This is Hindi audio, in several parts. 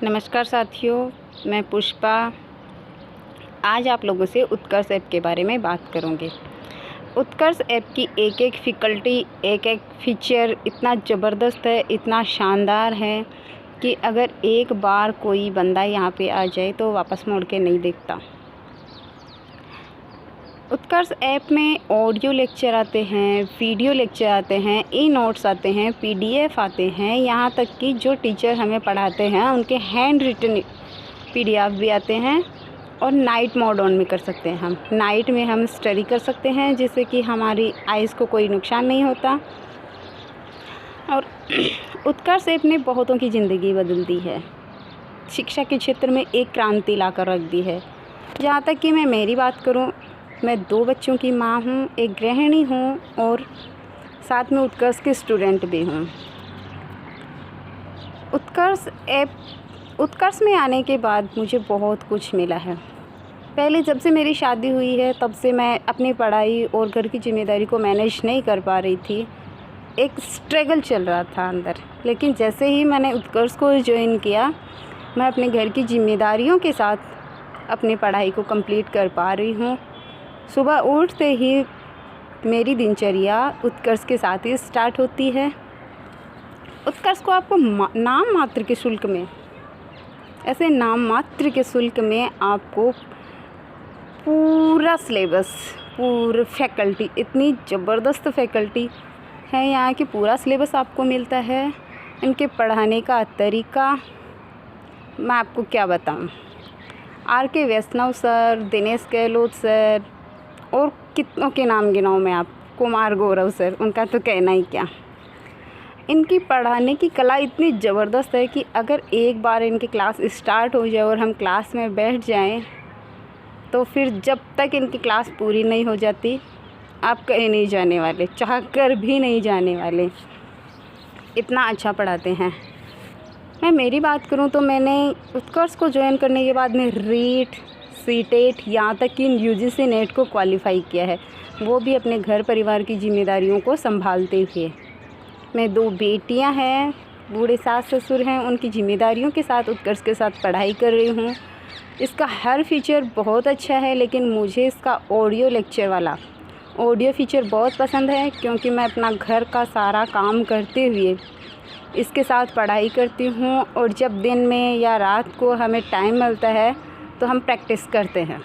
नमस्कार साथियों, मैं पुष्पा आज आप लोगों से उत्कर्ष ऐप के बारे में बात करूंगी। उत्कर्ष ऐप की एक एक फैकल्टी, एक एक फीचर इतना ज़बरदस्त है, इतना शानदार है कि अगर एक बार कोई बंदा यहाँ पे आ जाए तो वापस मुड़ के नहीं देखता। उत्कर्ष ऐप में ऑडियो लेक्चर आते हैं, वीडियो लेक्चर आते हैं, ई नोट्स आते हैं, पीडीएफ आते हैं, यहाँ तक कि जो टीचर हमें पढ़ाते हैं उनके हैंड रिटन पीडीएफ भी आते हैं। और नाइट मोड ऑन में कर सकते हैं। हम नाइट में हम स्टडी कर सकते हैं जिससे कि हमारी आइज़ को कोई नुकसान नहीं होता। और उत्कर्ष ऐप ने बहुतों की ज़िंदगी बदल दी है, शिक्षा के क्षेत्र में एक क्रांति ला कर रख दी है। जहाँ तक कि मैं मेरी बात करूँ, मैं 2 बच्चों की माँ हूँ, एक गृहिणी हूँ और साथ में उत्कर्ष के स्टूडेंट भी हूँ। उत्कर्ष में आने के बाद मुझे बहुत कुछ मिला है। पहले जब से मेरी शादी हुई है तब से मैं अपनी पढ़ाई और घर की ज़िम्मेदारी को मैनेज नहीं कर पा रही थी। एक स्ट्रगल चल रहा था अंदर। लेकिन जैसे ही मैंने उत्कर्ष को ज्वाइन किया, मैं अपने घर की ज़िम्मेदारियों के साथ अपनी पढ़ाई को कंप्लीट कर पा रही हूँ। सुबह उठते ही मेरी दिनचर्या उत्कर्ष के साथ ही स्टार्ट होती है। उत्कर्ष को आपको नाम मात्र के शुल्क में, ऐसे नाम मात्र के शुल्क में आपको पूरा सिलेबस, पूरी फैकल्टी, इतनी ज़बरदस्त फैकल्टी है यहाँ की, पूरा सिलेबस आपको मिलता है। इनके पढ़ाने का तरीका मैं आपको क्या बताऊँ। आर.के. वैष्णव सर, दिनेश गहलोत सर और कितनों के नाम गिनाऊँ मैं आप, कुमार गौरव सर, उनका तो कहना ही क्या। इनकी पढ़ाने की कला इतनी ज़बरदस्त है कि अगर एक बार इनकी क्लास स्टार्ट हो जाए और हम क्लास में बैठ जाएं तो फिर जब तक इनकी क्लास पूरी नहीं हो जाती आप कहीं नहीं जाने वाले, चाह कर भी नहीं जाने वाले। इतना अच्छा पढ़ाते हैं। मैं मेरी बात करूं तो मैंने उत्कर्ष को ज्वाइन करने के बाद में रीट, सीटेट, यहाँ तक कि यूजीसी नेट को क्वालिफ़ाई किया है, वो भी अपने घर परिवार की जिम्मेदारियों को संभालते हुए। मैं 2 बेटियां हैं, बूढ़े सास ससुर हैं, उनकी जिम्मेदारियों के साथ उत्कर्ष के साथ पढ़ाई कर रही हूँ। इसका हर फीचर बहुत अच्छा है, लेकिन मुझे इसका ऑडियो लेक्चर वाला ऑडियो फीचर बहुत पसंद है, क्योंकि मैं अपना घर का सारा काम करते हुए इसके साथ पढ़ाई करती हूँ। और जब दिन में या रात को हमें टाइम मिलता है तो हम प्रैक्टिस करते हैं।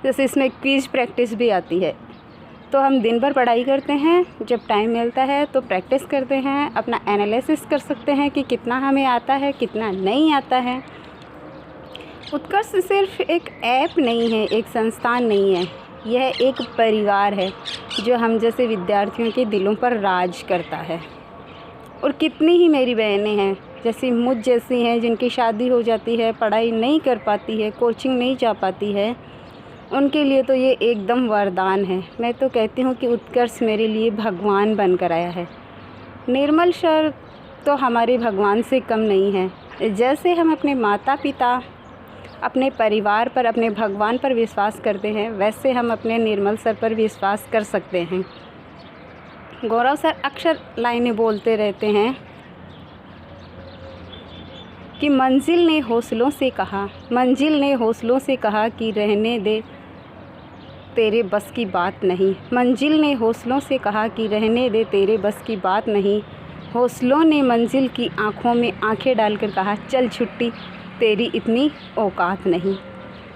जैसे इसमें क्विज़ प्रैक्टिस भी आती है, तो हम दिन भर पढ़ाई करते हैं, जब टाइम मिलता है तो प्रैक्टिस करते हैं, अपना एनालिसिस कर सकते हैं कि कितना हमें आता है, कितना नहीं आता है। उत्कर्ष सिर्फ एक ऐप नहीं है, एक संस्थान नहीं है, यह एक परिवार है जो हम जैसे विद्यार्थियों के दिलों पर राज करता है। और कितनी ही मेरी बहनें हैं जैसी मुझ जैसी हैं जिनकी शादी हो जाती है, पढ़ाई नहीं कर पाती है, कोचिंग नहीं जा पाती है, उनके लिए तो ये एकदम वरदान है। मैं तो कहती हूँ कि उत्कर्ष मेरे लिए भगवान बनकर आया है। निर्मल सर तो हमारे भगवान से कम नहीं है। जैसे हम अपने माता पिता, अपने परिवार पर, अपने भगवान पर विश्वास करते हैं, वैसे हम अपने निर्मल सर पर विश्वास कर सकते हैं। गौरव सर अक्सर लाइनें बोलते रहते हैं कि मंजिल ने हौसलों से कहा कि रहने दे, तेरे बस की बात नहीं। मंजिल ने हौसलों से कहा कि रहने दे, तेरे बस की बात नहीं। हौसलों ने मंजिल की आँखों में आँखें डालकर कहा, चल छुट्टी, तेरी इतनी औकात नहीं।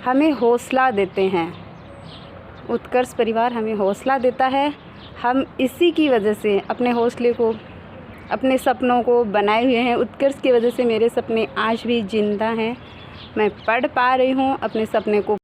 हमें हौसला देते हैं, उत्कर्ष परिवार हमें हौसला देता है। हम इसी की वजह से अपने हौसले को, अपने सपनों को बनाए हुए हैं। उत्कर्ष की वजह से मेरे सपने आज भी ज़िंदा हैं। मैं पढ़ पा रही हूँ, अपने सपने को